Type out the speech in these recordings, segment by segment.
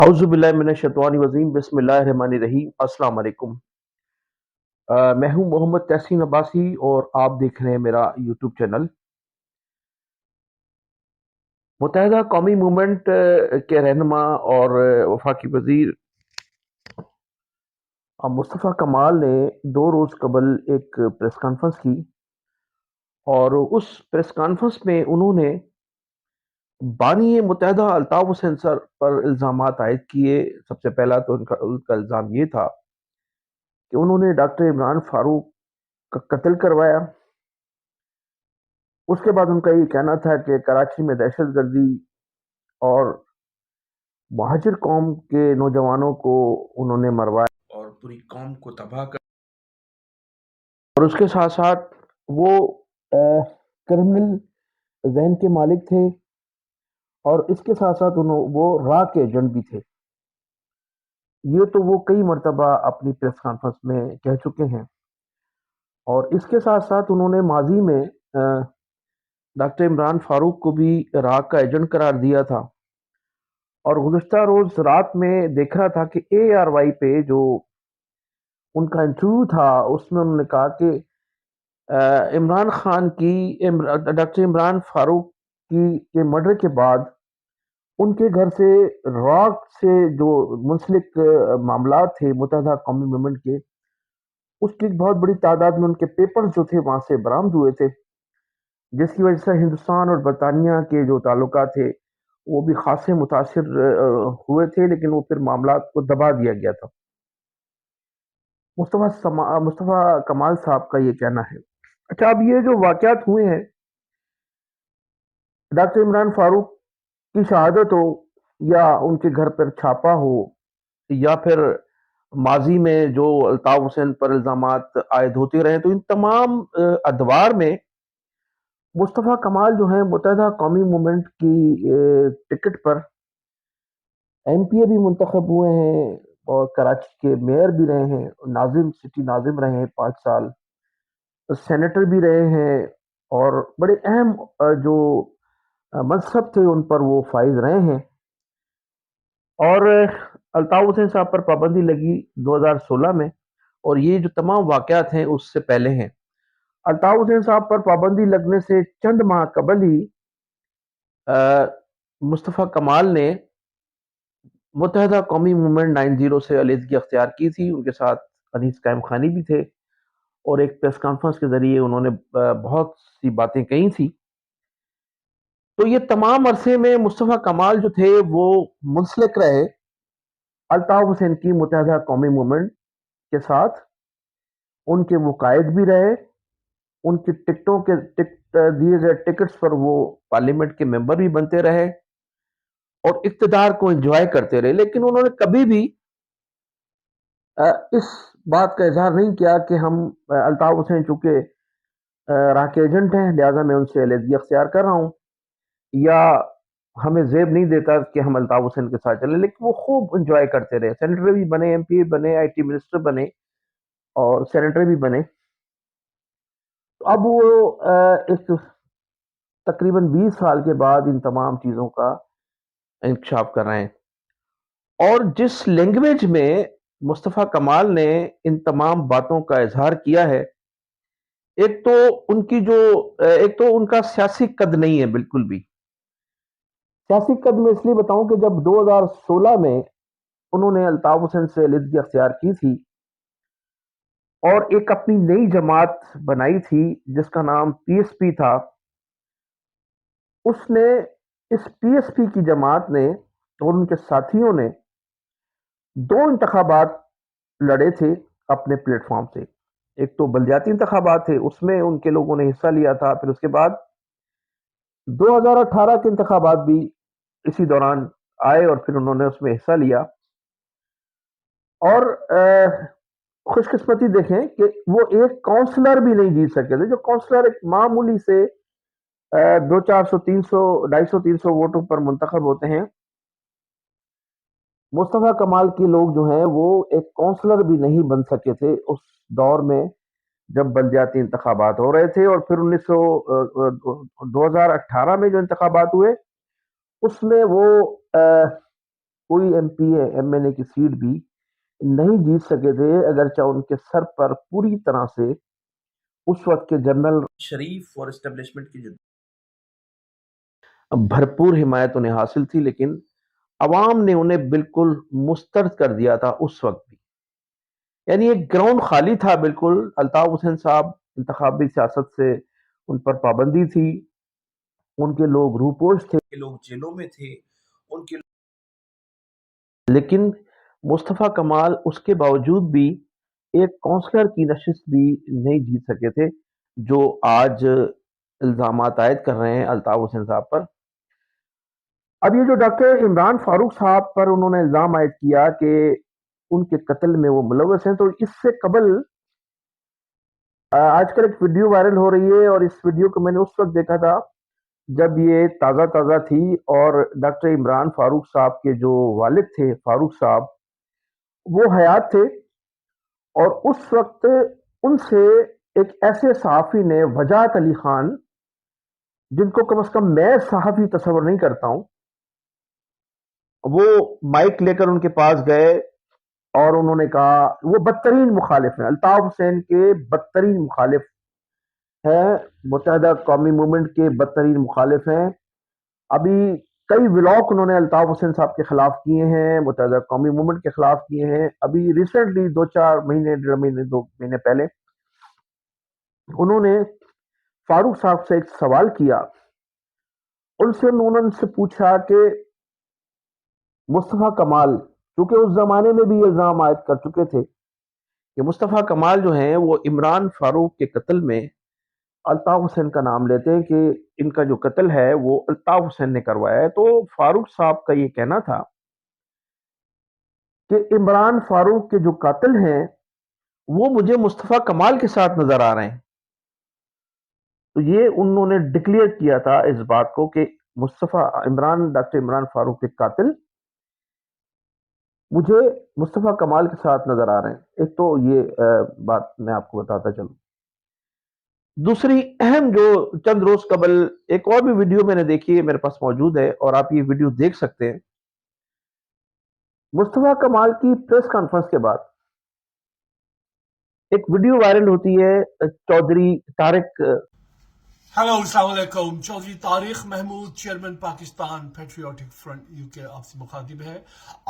اعوذ باللہ من الشیطان الرجیم بسم اللہ الرحمن الرحیم السلام علیکم۔ میں ہوں محمد تحسین عباسی اور آپ دیکھ رہے ہیں میرا یوٹیوب چینل۔ متحدہ قومی موومنٹ کے رہنما اور وفاقی وزیر مصطفیٰ کمال نے 2 روز قبل ایک پریس کانفرنس کی اور اس پریس کانفرنس میں انہوں نے بانی متحدہ الطاف حسین سر پر الزامات عائد کیے۔ سب سے پہلا تو ان کا الزام یہ تھا کہ انہوں نے ڈاکٹر عمران فاروق کا قتل کروایا۔ اس کے بعد ان کا یہ کہنا تھا کہ کراچی میں دہشت گردی اور مہاجر قوم کے نوجوانوں کو انہوں نے مروایا اور پوری قوم کو تباہ کر، اور اس کے ساتھ ساتھ وہ کرمنل ذہن کے مالک تھے اور اس کے ساتھ ساتھ وہ را کے ایجنٹ بھی تھے۔ یہ تو وہ کئی مرتبہ اپنی پریس کانفرنس میں کہہ چکے ہیں، اور اس کے ساتھ ساتھ انہوں نے ماضی میں ڈاکٹر عمران فاروق کو بھی را کا ایجنٹ قرار دیا تھا۔ اور گزشتہ روز رات میں دیکھ رہا تھا کہ ARY پہ جو ان کا انٹرویو تھا اس میں انہوں نے کہا کہ عمران خان کی ڈاکٹر عمران فاروق کے مرڈر کے بعد ان کے گھر سے راک سے جو منسلک معاملات تھے متحدہ قومی موومنٹ کے، اس کی ایک بہت بڑی تعداد میں ان کے پیپرز جو تھے وہاں سے برآمد ہوئے تھے، جس کی وجہ سے ہندوستان اور برطانیہ کے جو تعلقات تھے وہ بھی خاصے متاثر ہوئے تھے، لیکن وہ پھر معاملات کو دبا دیا گیا تھا۔ مصطفیٰ کمال صاحب کا یہ کہنا ہے۔ اچھا، اب یہ جو واقعات ہوئے ہیں، ڈاکٹر عمران فاروق کی شہادت ہو یا ان کے گھر پر چھاپا ہو یا پھر ماضی میں جو الطاف حسین پر الزامات عائد ہوتے رہے، تو ان تمام ادوار میں مصطفیٰ کمال جو ہیں متحدہ قومی موومنٹ کی ٹکٹ پر MP بھی منتخب ہوئے ہیں اور کراچی کے میئر بھی رہے ہیں، سٹی ناظم رہے ہیں 5 سال، سینیٹر بھی رہے ہیں، اور بڑے اہم جو منصب تھے ان پر وہ فائز رہے ہیں۔ اور الطاف حسین صاحب پر پابندی لگی 2016 میں، اور یہ جو تمام واقعات ہیں اس سے پہلے ہیں۔ الطاف حسین صاحب پر پابندی لگنے سے چند ماہ قبل ہی مصطفیٰ کمال نے متحدہ قومی موومنٹ 90 سے علیحدگی اختیار کی تھی۔ ان کے ساتھ انیس قائم خانی بھی تھے، اور ایک پریس کانفرنس کے ذریعے انہوں نے بہت سی باتیں کہی تھی۔ تو یہ تمام عرصے میں مصطفیٰ کمال جو تھے وہ منسلک رہے الطاف حسین کی متحدہ قومی موومنٹ کے ساتھ، ان کے وہ قائد بھی رہے، ان کی دیے گئے ٹکٹس پر وہ پارلیمنٹ کے ممبر بھی بنتے رہے اور اقتدار کو انجوائے کرتے رہے، لیکن انہوں نے کبھی بھی اس بات کا اظہار نہیں کیا کہ ہم الطاف حسین چونکہ راہ کے ایجنٹ ہیں لہٰذا میں ان سے علیحدگی اختیار کر رہا ہوں، یا ہمیں زیب نہیں دیتا کہ ہم الطاف حسین کے ساتھ چلیں، لیکن وہ خوب انجوائے کرتے رہے، سینیٹر بھی بنے، MP بنے، IT منسٹر بنے اور سینیٹر بھی بنے۔ تو اب وہ ایک تقریباً 20 سال کے بعد ان تمام چیزوں کا انکشاف کر رہے ہیں، اور جس لینگویج میں مصطفیٰ کمال نے ان تمام باتوں کا اظہار کیا ہے، ایک تو ان کا سیاسی قد نہیں ہے بالکل بھی۔ سیاسی قد میں اس لیے بتاؤں کہ جب 2016 میں انہوں نے الطاف حسین سے علیحدگی اختیار کی تھی اور ایک اپنی نئی جماعت بنائی تھی جس کا نام PSP تھا، اس نے اس PSP کی جماعت نے اور ان کے ساتھیوں نے 2 انتخابات لڑے تھے اپنے پلیٹ فارم سے۔ ایک تو بلدیاتی انتخابات تھے، اس میں ان کے لوگوں نے حصہ لیا تھا، پھر اس کے بعد 2018 کے انتخابات بھی اسی دوران آئے اور پھر انہوں نے اس میں حصہ لیا۔ اور خوش قسمتی دیکھیں کہ وہ ایک کونسلر بھی نہیں جیت سکے تھے، جو کونسلر ایک معمولی سے 200 400 350 300 ووٹوں پر منتخب ہوتے ہیں۔ مصطفیٰ کمال کے لوگ جو ہیں وہ ایک کونسلر بھی نہیں بن سکے تھے اس دور میں جب بلدیاتی انتخابات ہو رہے تھے، اور پھر 2018 میں جو انتخابات ہوئے اس میں وہ کوئی ایم پی ایم این اے کی سیٹ بھی نہیں جیت سکے تھے، اگرچہ ان کے سر پر پوری طرح سے اس وقت کے جنرل شریف اور اسٹیبلشمنٹ کی جو بھرپور حمایت انہیں حاصل تھی، لیکن عوام نے انہیں بالکل مسترد کر دیا تھا اس وقت بھی. یعنی ایک گراؤنڈ خالی تھا بالکل. الطاف حسین صاحب انتخابی سیاست سے ان پر پابندی تھی، ان کے لوگ روپوش تھے، لوگ جیلوں میں تھے، ان کے لیکن مصطفیٰ کمال اس کے باوجود بھی ایک کونسلر کی نشست بھی نہیں جیت سکے تھے، جو آج الزامات عائد کر رہے ہیں الطاف حسین صاحب پر. اب یہ جو ڈاکٹر عمران فاروق صاحب پر انہوں نے الزام عائد کیا کہ ان کے قتل میں وہ ملوث ہیں، تو اس سے قبل آج کل ایک ویڈیو وائرل ہو رہی ہے، اور اس ویڈیو کو میں نے اس وقت دیکھا تھا جب یہ تازہ تازہ تھی، اور ڈاکٹر عمران فاروق صاحب کے جو والد تھے فاروق صاحب وہ حیات تھے، اور اس وقت ان سے ایک ایسے صحافی نے، وجاہت علی خان، جن کو کم از کم میں صحافی تصور نہیں کرتا ہوں، وہ مائک لے کر ان کے پاس گئے اور انہوں نے کہا، وہ بدترین مخالف ہیں، الطاف حسین کے بدترین مخالف ہیں، متحدہ قومی موومنٹ کے بدترین مخالف ہیں. ابھی کئی ولاگ انہوں نے الطاف حسین صاحب کے خلاف کیے ہیں، متحدہ قومی موومنٹ کے خلاف کیے ہیں. ابھی ریسنٹلی 2-4 مہینے، 1.5 مہینے، 2 مہینے پہلے انہوں نے فاروق صاحب سے ایک سوال کیا. انہوں نے سے پوچھا کہ مصطفیٰ کمال، کیونکہ اس زمانے میں بھی یہ الزام عائد کر چکے تھے کہ مصطفیٰ کمال جو ہیں وہ عمران فاروق کے قتل میں الطاف حسین کا نام لیتے ہیں کہ ان کا جو قتل ہے وہ الطاف حسین نے کروایا ہے. تو فاروق صاحب کا یہ کہنا تھا کہ عمران فاروق کے جو قاتل ہیں وہ مجھے مصطفیٰ کمال کے ساتھ نظر آ رہے ہیں. تو یہ انہوں نے ڈکلیئر کیا تھا اس بات کو کہ ڈاکٹر عمران فاروق کے قاتل مجھے مصطفیٰ کمال کے ساتھ نظر آ رہے ہیں. ایک تو یہ بات میں آپ کو بتاتا چلوں. دوسری اہم، جو چند روز قبل ایک اور بھی ویڈیو میں نے دیکھی ہے، میرے پاس موجود ہے اور آپ یہ ویڈیو دیکھ سکتے ہیں. مصطفیٰ کمال کی پریس کانفرنس کے بعد ایک ویڈیو وائرل ہوتی ہے چودھری طارق. ہیلو، السلام علیکم. Chaudhry Tariq Mahmood, chairman Pakistan patriotic front U K آپ سے مخاطب ہے.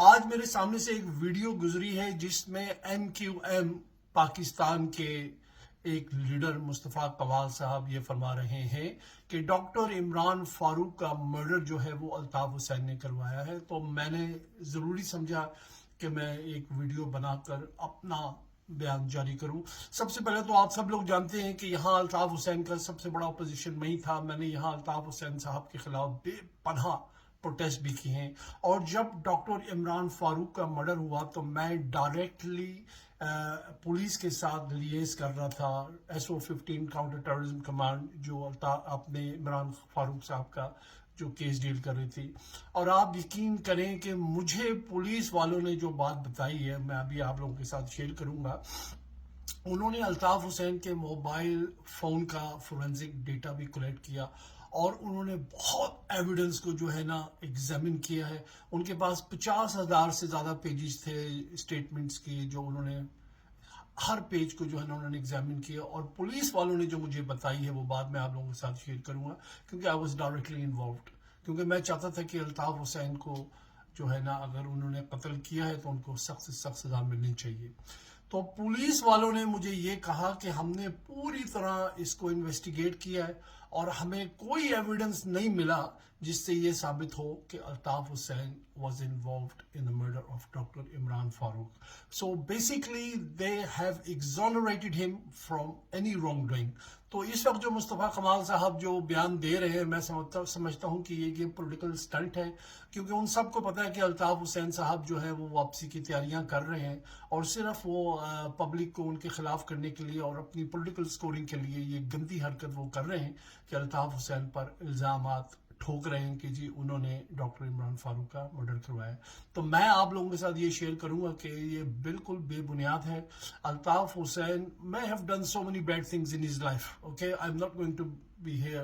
آج میرے سامنے سے ایک ویڈیو گزری ہے جس میں ایم کیو ایم پاکستان کے ایک لیڈر مصطفیٰ کمال صاحب یہ فرما رہے ہیں کہ ڈاکٹر عمران فاروق کا مرڈر جو ہے وہ الطاف حسین نے کروایا ہے. تو میں نے ضروری سمجھا کہ میں ایک ویڈیو بنا کر اپنا بیان جاری کروں. سب سے پہلے تو آپ سب لوگ جانتے ہیں کہ یہاں الطاف حسین کا سب سے بڑا اپوزیشن میں ہی تھا. میں نے یہاں الطاف حسین صاحب کے خلاف بے پناہ پروٹیسٹ بھی کیے ہیں، اور جب ڈاکٹر عمران فاروق کا مرڈر ہوا تو میں ڈائریکٹلی پولیس کے ساتھ لیز کر رہا تھا. SO-15 کاؤنٹر ٹیررزم کمانڈ جو اپنے عمران فاروق صاحب کا جو کیس ڈیل کر رہی تھی. اور آپ یقین کریں کہ مجھے پولیس والوں نے جو بات بتائی ہے میں ابھی آپ لوگوں کے ساتھ شیئر کروں گا. انہوں نے الطاف حسین کے موبائل فون کا فورینزک ڈیٹا بھی کلیکٹ کیا، اور انہوں نے بہت ایویڈنس کو جو ہے نا ایگزامن کیا ہے. ان کے پاس 50,000 سے زیادہ پیجز تھے اسٹیٹمنٹس کے، جو انہوں نے ہر پیج کو جو ہے نا انہوں نے ایگزامن کیا. اور پولیس والوں نے جو مجھے بتائی ہے وہ بات میں آپ لوگوں کے ساتھ شیئر کروں گا، کیونکہ آئی واز ڈائریکٹلی انوالوڈ. کیونکہ میں چاہتا تھا کہ الطاف حسین کو جو ہے نا اگر انہوں نے قتل کیا ہے تو ان کو سخت سے سخت سزا ملنی چاہیے. تو پولیس والوں نے مجھے یہ کہا کہ ہم نے پوری طرح اس کو انویسٹیگیٹ کیا ہے اور ہمیں کوئی ایویڈنس نہیں ملا جس سے یہ ثابت ہو کہ Altaf Hussain was involved in the murder of Dr. Imran Farooq. So basically they have exonerated him from any wrongdoing. تو اس وقت جو مصطفیٰ کمال صاحب جو بیان دے رہے ہیں، میں سمجھتا ہوں کہ یہ پولیٹیکل سٹنٹ ہے، کیونکہ ان سب کو پتا ہے کہ الطاف حسین صاحب جو ہے وہ واپسی کی تیاریاں کر رہے ہیں، اور صرف وہ پبلک کو ان کے خلاف کرنے کے لیے اور اپنی پولیٹیکل سکورنگ کے لیے یہ گندی حرکت وہ کر رہے ہیں کہ الطاف حسین پر الزامات ٹھوک رہے ہیں کہ جی انہوں نے ڈاکٹر عمران فاروق کا مرڈر کروایا. تو میں آپ لوگوں کے ساتھ یہ شیئر کروں گا کہ یہ بالکل بے بنیاد ہے. Altaf Hussain may have done so many bad things in his life. Okay, I'm not going to be here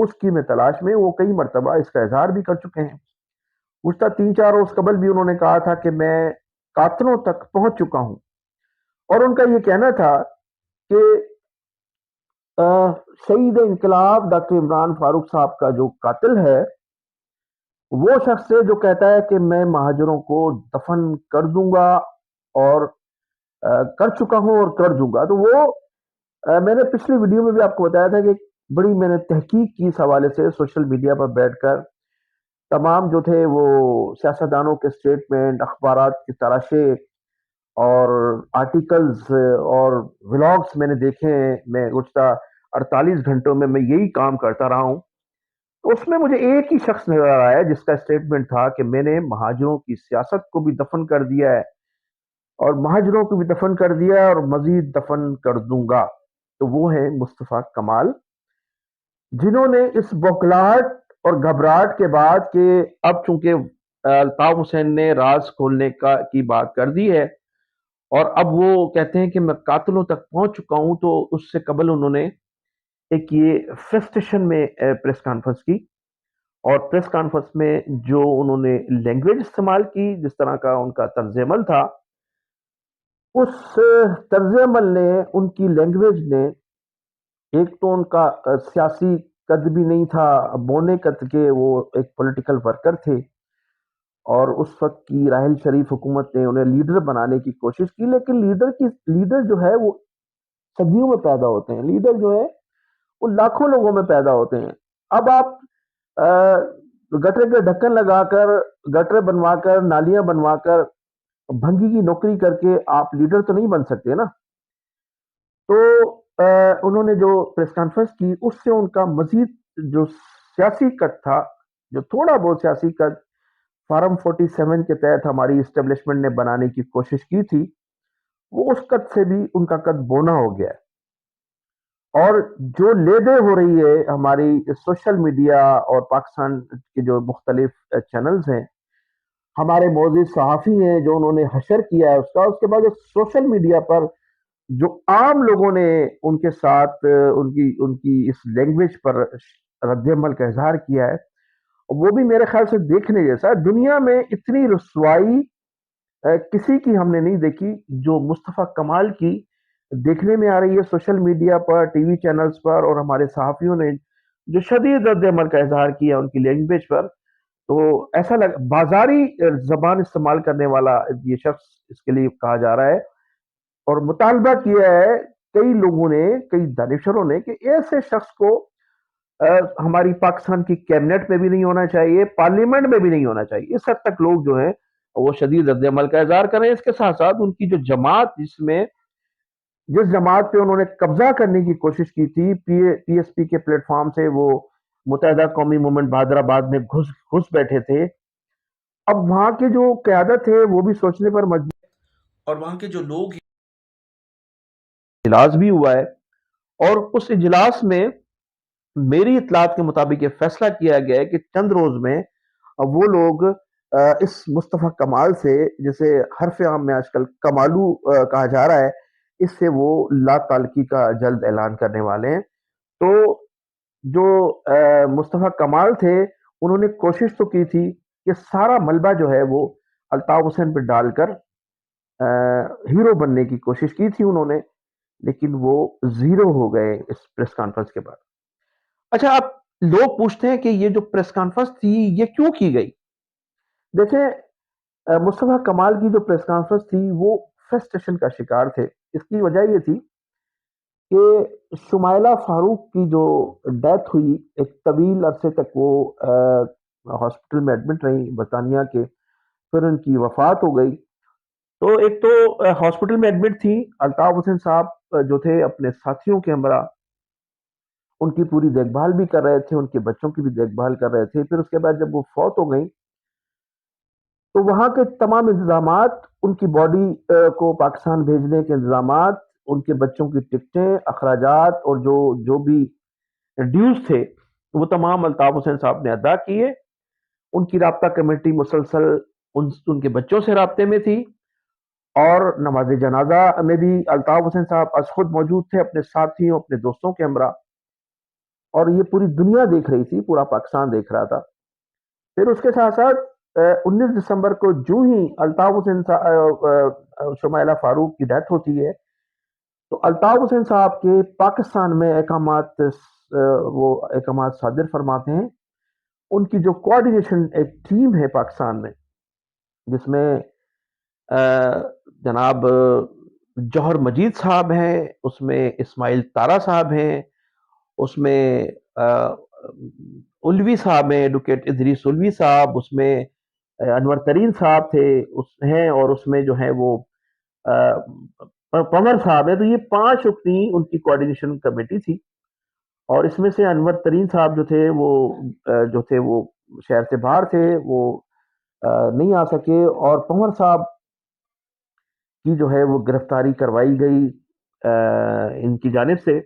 اس کی میں تلاش میں. وہ کئی مرتبہ اس کا اظہار بھی کر چکے ہیں. گزشتہ 3-4 روز قبل بھی انہوں نے کہا تھا کہ میں قاتلوں تک پہنچ چکا ہوں. اور ان کا یہ کہنا تھا کہ شہید انقلاب ڈاکٹر عمران فاروق صاحب کا جو قاتل ہے وہ شخص ہے جو کہتا ہے کہ میں مہاجروں کو دفن کر دوں گا اور کر چکا ہوں اور کر دوں گا. تو وہ میں نے پچھلی ویڈیو میں بھی آپ کو بتایا تھا کہ بڑی میں نے تحقیق کی اس حوالے سے سوشل میڈیا پر بیٹھ کر تمام جو تھے وہ سیاستدانوں کے سٹیٹمنٹ، اخبارات کی تراشے اور آرٹیکلز اور ولاگز میں نے دیکھے ہیں. میں گزشتہ 48 گھنٹوں میں یہی کام کرتا رہا ہوں. تو اس میں مجھے ایک ہی شخص نظر آیا جس کا سٹیٹمنٹ تھا کہ میں نے مہاجروں کی سیاست کو بھی دفن کر دیا ہے اور مہاجروں کو بھی دفن کر دیا ہے اور مزید دفن کر دوں گا. تو وہ ہے مصطفیٰ کمال، جنہوں نے اس بوکھلاہٹ اور گھبراہٹ کے بعد کہ اب چونکہ الطاف حسین نے راز کھولنے کی بات کر دی ہے اور اب وہ کہتے ہیں کہ میں قاتلوں تک پہنچ چکا ہوں، تو اس سے قبل انہوں نے ایک یہ فرسٹریشن میں پریس کانفرنس کی. اور پریس کانفرنس میں جو انہوں نے لینگویج استعمال کی، جس طرح کا ان کا طرز عمل تھا، اس طرز عمل نے، ان کی لینگویج نے، ایک تو ان کا سیاسی قد بھی نہیں تھا، بونے قد کے وہ ایک پولیٹیکل ورکر تھے اور اس وقت کی راحل شریف حکومت نے انہیں لیڈر بنانے کی کوشش کی. لیکن لیڈر جو ہے وہ صدیوں میں پیدا ہوتے ہیں، لیڈر جو ہے وہ لاکھوں لوگوں میں پیدا ہوتے ہیں. اب آپ گٹر کے ڈھکن لگا کر، گٹر بنوا کر، نالیاں بنوا کر، بھنگی کی نوکری کر کے آپ لیڈر تو نہیں بن سکتے نا. تو انہوں نے جو پریس کانفرنس کی اس سے ان کا مزید جو سیاسی قد تھا، جو تھوڑا بہت سیاسی قد فارم 47 کے تحت ہماری اسٹیبلشمنٹ نے بنانے کی کوشش کی تھی، وہ اس قد سے بھی ان کا قد بونا ہو گیا ہے. اور جو لیدے ہو رہی ہے ہماری سوشل میڈیا اور پاکستان کے جو مختلف چینلز ہیں، ہمارے معزز صحافی ہیں جو انہوں نے حشر کیا ہے اس کے بعد سوشل میڈیا پر جو عام لوگوں نے ان کے ساتھ ان کی اس لینگویج پر رد عمل کا اظہار کیا ہے، وہ بھی میرے خیال سے دیکھنے جیسا ہے. دنیا میں اتنی رسوائی کسی کی ہم نے نہیں دیکھی جو مصطفیٰ کمال کی دیکھنے میں آ رہی ہے سوشل میڈیا پر، ٹی وی چینلز پر، اور ہمارے صحافیوں نے جو شدید رد عمل کا اظہار کیا ان کی لینگویج پر. تو ایسا بازاری زبان استعمال کرنے والا یہ شخص اس کے لیے کہا جا رہا ہے. اور مطالبہ کیا ہے کئی لوگوں نے، کئی دانشوروں نے، کہ ایسے شخص کو ہماری پاکستان کی کیبنٹ میں بھی نہیں ہونا چاہیے، پارلیمنٹ میں بھی نہیں ہونا چاہیے. اس حد تک لوگ جو ہیں وہ شدید رد عمل کا اظہار کریں. اس کے ساتھ ساتھ ان کی جو جماعت، جس جماعت پہ انہوں نے قبضہ کرنے کی کوشش کی تھی، پی ایس پی کے پلیٹ فارم سے وہ متحدہ قومی موومنٹ بہادر آباد میں گھس بیٹھے تھے، اب وہاں کی جو قیادت ہے وہ بھی سوچنے پر مجبور، اور وہاں کے جو لوگ اجلاس بھی ہوا ہے، اور اس اجلاس میں میری اطلاعات کے مطابق یہ فیصلہ کیا گیا ہے کہ چند روز میں وہ لوگ اس مصطفیٰ کمال سے، جسے حرف عام میں آج کل کمالو کہا جا رہا ہے، اس سے وہ لا تعلقی کا جلد اعلان کرنے والے ہیں. تو جو مصطفیٰ کمال تھے انہوں نے کوشش تو کی تھی کہ سارا ملبہ جو ہے وہ الطاف حسین پہ ڈال کر ہیرو بننے کی کوشش کی تھی انہوں نے، لیکن وہ زیرو ہو گئے اس پریس کانفرنس کے بعد. اچھا، آپ لوگ پوچھتے ہیں کہ یہ جو پریس کانفرنس تھی یہ کیوں کی گئی؟ دیکھیں، مصطفیٰ کمال کی جو پریس کانفرنس تھی وہ فرسٹریشن کا شکار تھے. اس کی وجہ یہ تھی کہ شمائلہ فاروق کی جو ڈیتھ ہوئی، ایک طویل عرصے تک وہ ہاسپٹل میں ایڈمٹ رہی برطانیہ کے، پھر ان کی وفات ہو گئی. تو ایک تو ہاسپٹل میں ایڈمٹ تھی، الطاف حسین صاحب جو تھے اپنے ساتھیوں کے ہمراہ ان کی پوری دیکھ بھال بھی کر رہے تھے، ان کے بچوں کی بھی دیکھ بھال کر رہے تھے. پھر اس کے بعد جب وہ فوت ہو گئیں تو وہاں کے تمام انتظامات، ان کی باڈی کو پاکستان بھیجنے کے انتظامات، ان کے بچوں کی ٹکٹیں، اخراجات اور جو بھی ڈیوز تھے وہ تمام الطاف حسین صاحب نے ادا کیے. ان کی رابطہ کمیٹی مسلسل ان کے بچوں سے رابطے میں تھی، اور نماز جنازہ میں بھی الطاف حسین صاحب از خود موجود تھے اپنے ساتھیوں، اپنے دوستوں کے ہمراہ. اور یہ پوری دنیا دیکھ رہی تھی، پورا پاکستان دیکھ رہا تھا۔ پھر اس کے ساتھ ساتھ 19 دسمبر کو جو ہی الطاف حسین شمائلہ فاروق کی ڈیتھ ہوتی ہے، تو الطاف حسین صاحب کے پاکستان میں وہ احکامات صادر فرماتے ہیں۔ ان کی جو کوآرڈینیشن ایک ٹیم ہے پاکستان میں، جس میں جناب جوہر مجید صاحب ہیں، اس میں اسماعیل تارا صاحب ہیں، اس میں الوی صاحب ہیں، ایڈوکیٹ ادریس الوی صاحب، اس میں انور ترین صاحب تھے ہیں، اور اس میں جو ہے وہ پمر صاحب ہے۔ تو یہ 5 رکنی ان کی کوآرڈینیشن کمیٹی تھی، اور اس میں سے انور ترین صاحب جو تھے وہ شہر سے باہر تھے، وہ نہیں آ سکے، اور پمر صاحب کی جو ہے وہ گرفتاری کروائی گئی ان کی جانب سے،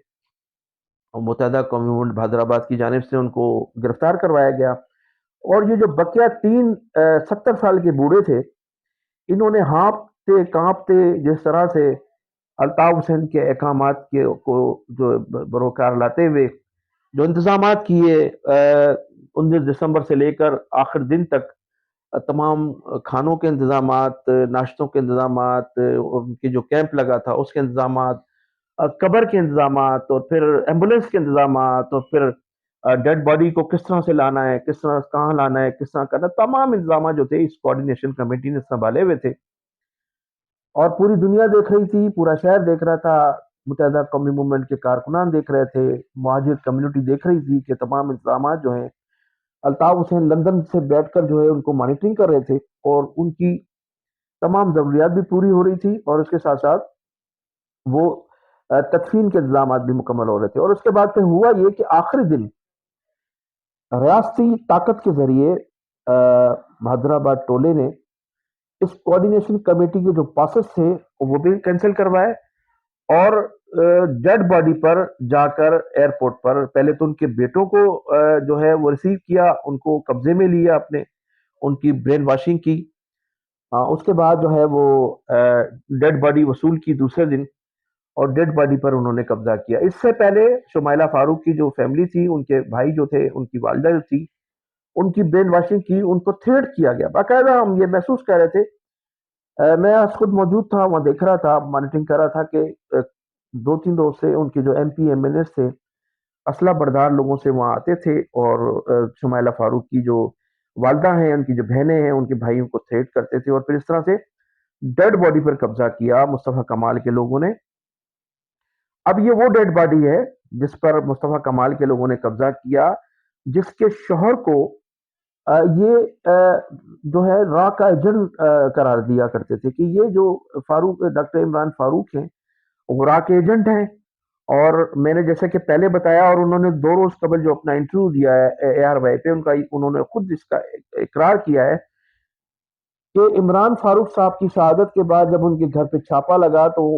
متحدہ قومی موومنٹ حیدرآباد کی جانب سے ان کو گرفتار کروایا گیا۔ اور یہ جو بقیہ 3 70 سال کے بوڑھے تھے، انہوں نے ہانپتے کانپتے جس طرح سے الطاف حسین کے احکامات کو جو بروکار لاتے ہوئے جو انتظامات کیے 19 دسمبر سے لے کر آخر دن تک، تمام کھانوں کے انتظامات، ناشتوں کے انتظامات، ان کی جو کیمپ لگا تھا اس کے انتظامات، قبر کے انتظامات، اور پھر ایمبولینس کے انتظامات، اور پھر ڈیڈ باڈی کو کس طرح سے لانا ہے، کس طرح کہاں لانا ہے، کس طرح کرنا، تمام انتظامات جو تھے اس کوآرڈینیشن کمیٹی نے سنبھالے ہوئے تھے، اور پوری دنیا دیکھ رہی تھی، پورا شہر دیکھ رہا تھا، متحدہ قومی موومنٹ کے کارکنان دیکھ رہے تھے، مہاجر کمیونٹی دیکھ رہی تھی کہ تمام انتظامات جو ہیں الطاف حسین لندن سے بیٹھ کر جو ہے ان کو مانیٹرنگ کر رہے تھے، اور ان کی تمام ضروریات بھی پوری ہو رہی تھی، اور اس کے ساتھ ساتھ وہ تدفین کے انتظامات بھی مکمل ہو رہے تھے۔ اور اس کے بعد پھر ہوا یہ کہ آخری دن ریاستی طاقت کے ذریعے حیدرآباد ٹولے نے اس کوآرڈینیشن کمیٹی کے جو پاسز تھے وہ بھی کینسل کروائے، اور ڈیڈ باڈی پر جا کر ایئرپورٹ پر پہلے تو ان کے بیٹوں کو جو ہے وہ ریسیو کیا، ان کو قبضے میں لیا اپنے، ان کی برین واشنگ کی، اس کے بعد جو ہے وہ ڈیڈ باڈی وصول کی دوسرے دن، اور ڈیڈ باڈی پر انہوں نے قبضہ کیا۔ اس سے پہلے شمائلہ فاروق کی جو فیملی تھی، ان کے بھائی جو تھے، ان کی والدہ جو تھی، ان کی برین واشنگ کی، ان کو تھریٹ کیا گیا باقاعدہ۔ ہم یہ محسوس کر رہے تھے، میں خود موجود تھا، وہاں دیکھ رہا تھا، مانیٹرنگ کر رہا تھا کہ 2-3 روز سے ان کے جو M P M L As تھے، اسلحہ بردار لوگوں سے وہاں آتے تھے، اور شمائلہ فاروق کی جو والدہ ہیں، ان کی جو بہنیں ہیں، ان کے بھائیوں کو تھریٹ کرتے تھے، اور پھر اس طرح سے ڈیڈ باڈی پر قبضہ کیا مصطفیٰ کمال کے لوگوں نے۔ اب یہ وہ ڈیڈ باڈی ہے جس پر مصطفیٰ کمال کے لوگوں نے قبضہ کیا، جس کے شوہر کو یہ جو ہے را کا ایجنٹ قرار دیا کرتے تھے، کہ یہ جو ڈاکٹر عمران فاروق ہیں وہ را کے ایجنٹ ہیں۔ اور میں نے جیسا کہ پہلے بتایا، اور انہوں نے 2 روز قبل جو اپنا انٹرویو دیا ہے اے آر وائی پہ، انہوں نے خود اس کا اقرار کیا ہے کہ عمران فاروق صاحب کی شہادت کے بعد جب ان کے گھر پہ چھاپا لگا تو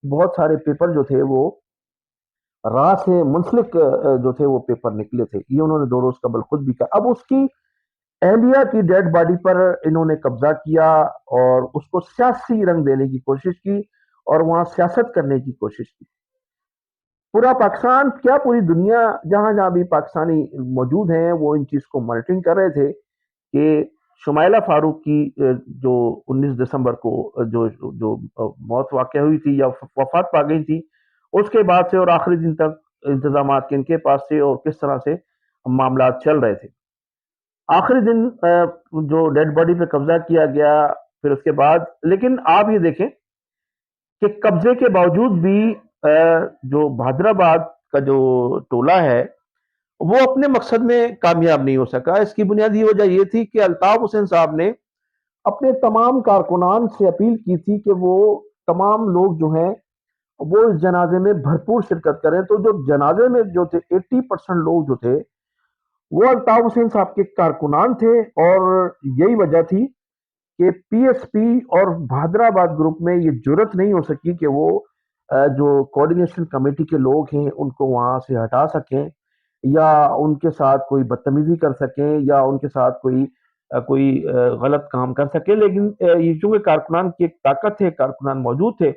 بہت سارے پیپر جو تھے وہ راہ سے منسلک جو تھے وہ پیپر نکلے تھے، یہ انہوں نے 2 روز قبل خود بھی کہا۔ اب اس کی اہلیہ کی ڈیڈ باڈی پر انہوں نے قبضہ کیا، اور اس کو سیاسی رنگ دینے کی کوشش کی، اور وہاں سیاست کرنے کی کوشش کی۔ پورا پاکستان کیا، پوری دنیا، جہاں جہاں بھی پاکستانی موجود ہیں، وہ ان چیز کو مانیٹرنگ کر رہے تھے کہ شمائلہ فاروق کی جو 19 دسمبر کو جو موت واقع ہوئی تھی یا وفات پا گئی تھی، اس کے بعد سے اور آخری دن تک انتظامات کن کے پاس تھے، اور کس طرح سے معاملات چل رہے تھے۔ آخری دن جو ڈیڈ باڈی پہ قبضہ کیا گیا، پھر اس کے بعد لیکن آپ یہ دیکھیں کہ قبضے کے باوجود بھی جو حیدرآباد کا جو ٹولہ ہے وہ اپنے مقصد میں کامیاب نہیں ہو سکا۔ اس کی بنیادی وجہ یہ تھی کہ الطاف حسین صاحب نے اپنے تمام کارکنان سے اپیل کی تھی کہ وہ تمام لوگ جو ہیں وہ اس جنازے میں بھرپور شرکت کریں۔ تو جو جنازے میں جو تھے 80% لوگ جو تھے وہ الطاف حسین صاحب کے کارکنان تھے، اور یہی وجہ تھی کہ پی ایس پی اور حیدرآباد گروپ میں یہ جرت نہیں ہو سکی کہ وہ جو کوآرڈینیشن کمیٹی کے لوگ ہیں ان کو وہاں سے ہٹا سکیں، یا ان کے ساتھ کوئی بدتمیزی کر سکیں، یا ان کے ساتھ کوئی غلط کام کر سکے۔ لیکن یہ چونکہ کارکنان کی ایک طاقت ہے، کارکنان موجود تھے،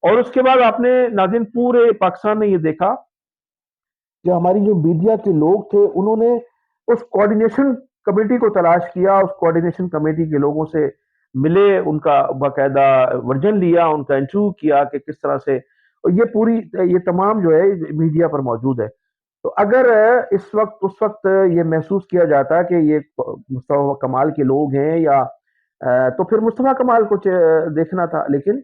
اور اس کے بعد آپ نے ناظرین پورے پاکستان نے یہ دیکھا کہ ہماری جو میڈیا کے لوگ تھے انہوں نے اس کوارڈینیشن کمیٹی کو تلاش کیا، اس کوارڈینیشن کمیٹی کے لوگوں سے ملے، ان کا باقاعدہ ورژن لیا، ان کا انٹرویو کیا کہ کس طرح سے، اور یہ تمام جو ہے میڈیا پر موجود ہے۔ تو اگر اس وقت یہ محسوس کیا جاتا کہ یہ مصطفیٰ کمال کے لوگ ہیں یا تو پھر مصطفیٰ کمال کو دیکھنا تھا، لیکن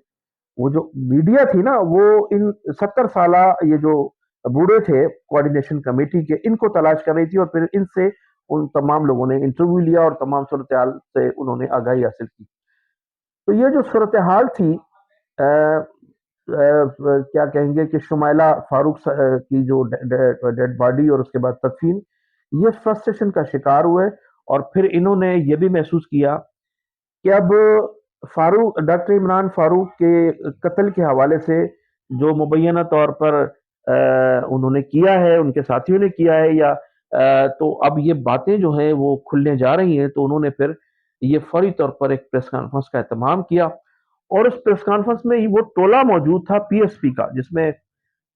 وہ جو میڈیا تھی نا وہ ان 70 سالہ یہ جو بوڑھے تھے کوارڈینیشن کمیٹی کے، ان کو تلاش کر رہی تھی، اور پھر ان سے ان تمام لوگوں نے انٹرویو لیا اور تمام صورتحال سے انہوں نے آگاہی حاصل کی۔ تو یہ جو صورتحال تھی کیا کہیں گے کہ شمائلہ فاروق کی جو ڈیڈ باڈی اور اس کے بعد تدفین، یہ فرسٹریشن کا شکار ہوئے، اور پھر انہوں نے یہ بھی محسوس کیا کہ اب ڈاکٹر عمران فاروق کے قتل کے حوالے سے جو مبینہ طور پر انہوں نے کیا ہے، ان کے ساتھیوں نے کیا ہے، یا تو اب یہ باتیں جو ہیں وہ کھلنے جا رہی ہیں، تو انہوں نے پھر یہ فوری طور پر ایک پریس کانفرنس کا اہتمام کیا، اور اس پریس کانفرنس میں وہ ٹولہ موجود تھا پی ایس پی کا، جس میں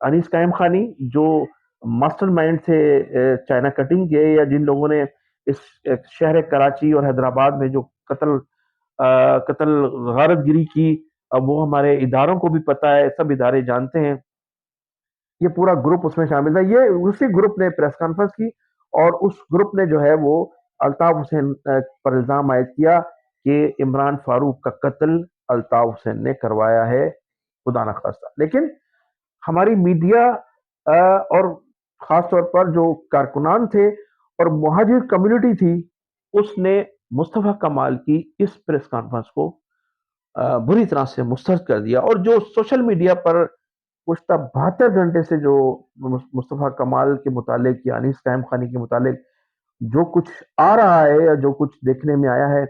انیس قائم خانی جو ماسٹر مائنڈ تھے چائنا کٹنگ کے، یا جن لوگوں نے اس شہر کراچی اور حیدرآباد میں جو قتل غارت گری کی، اب وہ ہمارے اداروں کو بھی پتا ہے، سب ادارے جانتے ہیں، یہ پورا گروپ اس میں شامل تھا۔ یہ اسی گروپ نے پریس کانفرنس کی، اور اس گروپ نے جو ہے وہ الطاف حسین پر الزام عائد کیا کہ عمران فاروق کا قتل الطاف حسین نے کروایا ہے، خدا نخواستہ۔ لیکن ہماری میڈیا اور خاص طور پر جو کارکنان تھے اور مہاجر کمیونٹی تھی، اس نے مصطفیٰ کمال کی اس پریس کانفرنس کو بری طرح سے مسترد کر دیا، اور جو سوشل میڈیا پر گزشتہ 72 گھنٹے سے جو مصطفیٰ کمال کے متعلق یا انیس قائم خانی کے متعلق جو کچھ آ رہا ہے یا جو کچھ دیکھنے میں آیا ہے،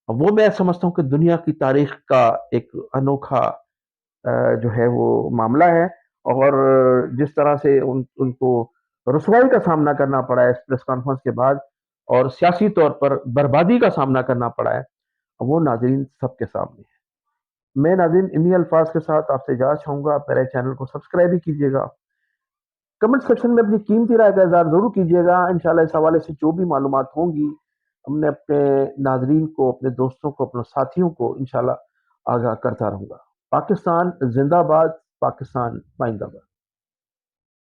وہ میں سمجھتا ہوں کہ دنیا کی تاریخ کا ایک انوکھا جو ہے وہ معاملہ ہے، اور جس طرح سے ان کو رسوائی کا سامنا کرنا پڑا ہے اس پریس کانفرنس کے بعد، اور سیاسی طور پر بربادی کا سامنا کرنا پڑا ہے، وہ ناظرین سب کے سامنے ہے۔ میں ناظرین انہی الفاظ کے ساتھ آپ سے اجازت چاہوں گا، میرے چینل کو سبسکرائب بھی کیجیے گا، کمنٹ سیکشن میں اپنی قیمتی رائے کا اظہار ضرور کیجیے گا۔ انشاءاللہ اس حوالے سے جو بھی معلومات ہوں گی، ہم نے اپنے ناظرین کو، اپنے دوستوں کو، اپنے ساتھیوں کو انشاءاللہ آگاہ کرتا رہوں گا۔ پاکستان زندہ باد، پاکستان زندہ باد۔